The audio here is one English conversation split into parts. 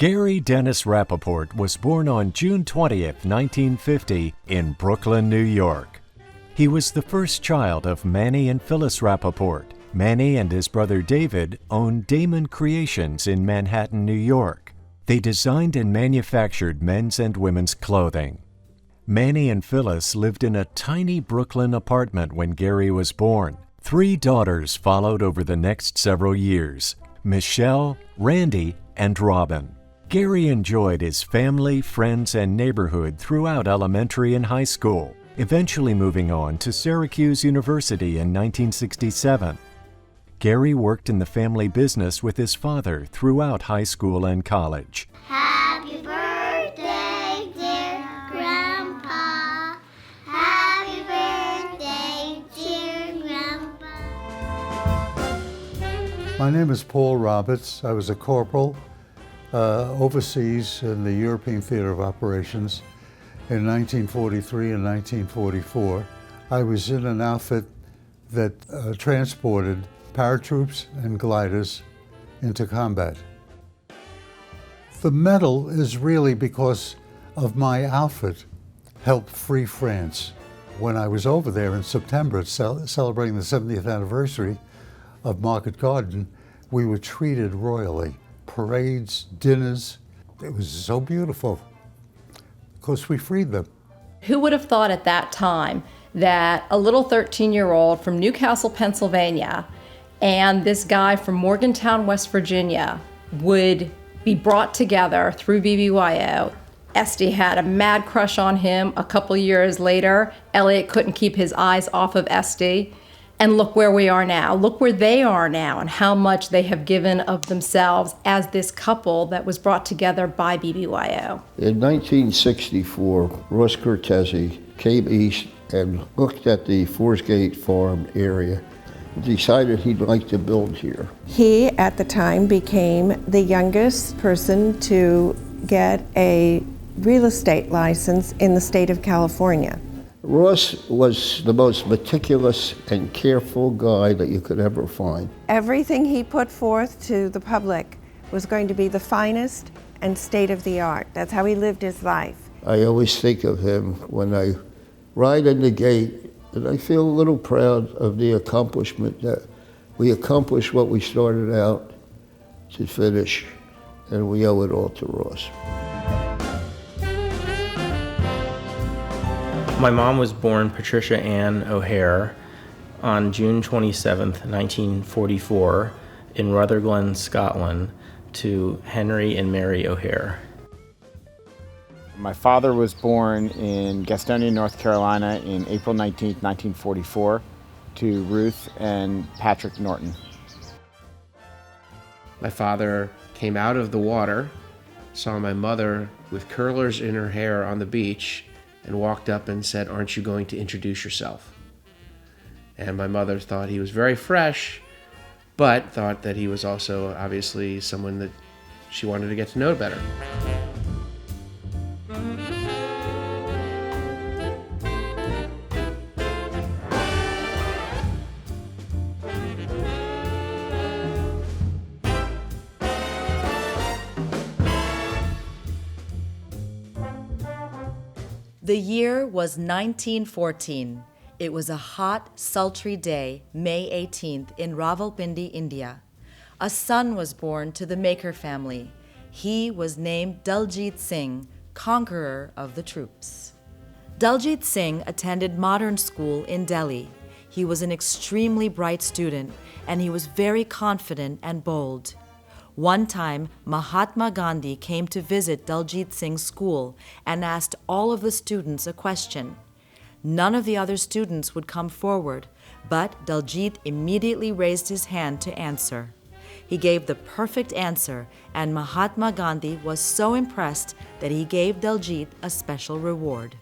Gary Dennis Rappaport was born on June 20th, 1950 in Brooklyn, New York. He was the first child of Manny and Phyllis Rappaport. Manny and his brother David owned Damon Creations in Manhattan, New York. They designed and manufactured men's and women's clothing. Manny and Phyllis lived in a tiny Brooklyn apartment when Gary was born. 3 daughters followed over the next several years: Michelle, Randy, and Robin. Gary enjoyed his family, friends, and neighborhood throughout elementary and high school, eventually moving on to Syracuse University in 1967. Gary worked in the family business with his father throughout high school and college. Happy birthday, dear Grandpa. Happy birthday, dear Grandpa. My name is Paul Roberts. I was a corporal overseas in the European Theater of Operations in 1943 and 1944. I was in an outfit that transported paratroops and gliders into combat. The medal is really because of my outfit helped free France. When I was over there in September celebrating the 70th anniversary of Market Garden, we were treated royally. Parades, dinners, it was so beautiful because we freed them. Who would have thought at that time that a little 13-year-old from Newcastle, Pennsylvania, and this guy from Morgantown, West Virginia would be brought together through BBYO. Esty had a mad crush on him. A couple years later, Elliot couldn't keep his eyes off of Esty. And look where we are now. Look where they are now and how much they have given of themselves as this couple that was brought together by BBYO. In 1964, Ross Cortese came east and looked at the Forsgate Farm area, decided he'd like to build here. He, at the time, became the youngest person to get a real estate license in the state of California. Ross was the most meticulous and careful guy that you could ever find. Everything he put forth to the public was going to be the finest and state-of-the-art. That's how he lived his life. I always think of him when I ride in the gate, and I feel a little proud of the accomplishment that we accomplished what we started out to finish, and we owe it all to Ross. My mom was born Patricia Ann O'Hare on June 27, 1944, in Rutherglen, Scotland, to Henry and Mary O'Hare. My father was born in Gastonia, North Carolina in April 19, 1944, to Ruth and Patrick Norton. My father came out of the water, saw my mother with curlers in her hair on the beach, and walked up and said, "Aren't you going to introduce yourself?" And my mother thought he was very fresh, but thought that he was also obviously someone that she wanted to get to know better. The year was 1914. It was a hot, sultry day, May 18th, in Rawalpindi, India. A son was born to the Maker family. He was named Daljit Singh, conqueror of the troops. Daljit Singh attended modern school in Delhi. He was an extremely bright student, and he was very confident and bold. One time, Mahatma Gandhi came to visit Daljit Singh's school and asked all of the students a question. None of the other students would come forward, but Daljit immediately raised his hand to answer. He gave the perfect answer, and Mahatma Gandhi was so impressed that he gave Daljit a special reward.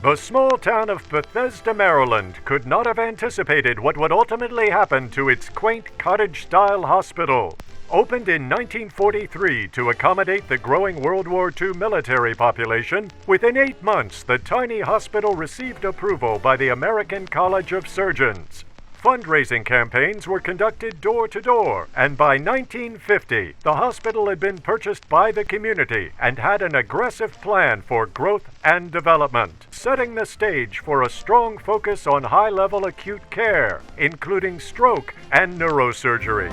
The small town of Bethesda, Maryland could not have anticipated what would ultimately happen to its quaint cottage-style hospital. Opened in 1943 to accommodate the growing World War II military population, within 8 months the tiny hospital received approval by the American College of Surgeons. Fundraising campaigns were conducted door to door, and by 1950, the hospital had been purchased by the community and had an aggressive plan for growth and development, setting the stage for a strong focus on high-level acute care, including stroke and neurosurgery.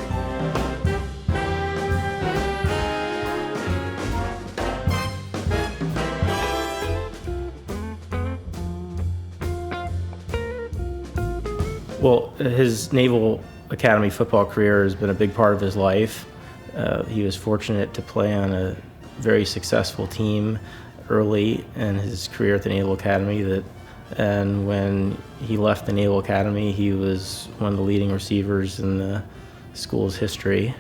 Well, his Naval Academy football career has been a big part of his life. He was fortunate to play on a very successful team early in his career at the Naval Academy, and when he left the Naval Academy, he was one of the leading receivers in the school's history.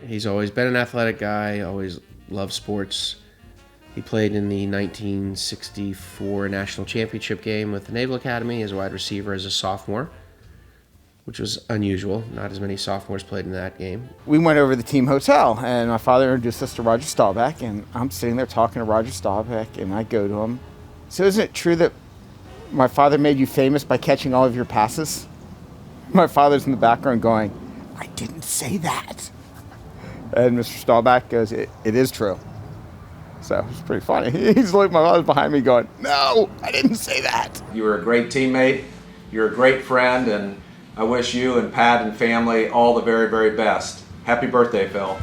He's always been an athletic guy, always loved sports. He played in the 1964 National Championship game with the Naval Academy as a wide receiver as a sophomore, which was unusual. Not as many sophomores played in that game. We went over to the team hotel, and my father introduced us to Roger Staubach, and I'm sitting there talking to Roger Staubach, and I go to him. So isn't it true that my father made you famous by catching all of your passes? My father's in the background going, I didn't say that. And Mr. Staubach goes, it is true. So it's pretty funny. He's looking, my father's behind me going, no, I didn't say that. You were a great teammate, you're a great friend, and I wish you and Pat and family all the very, very best. Happy birthday, Phil.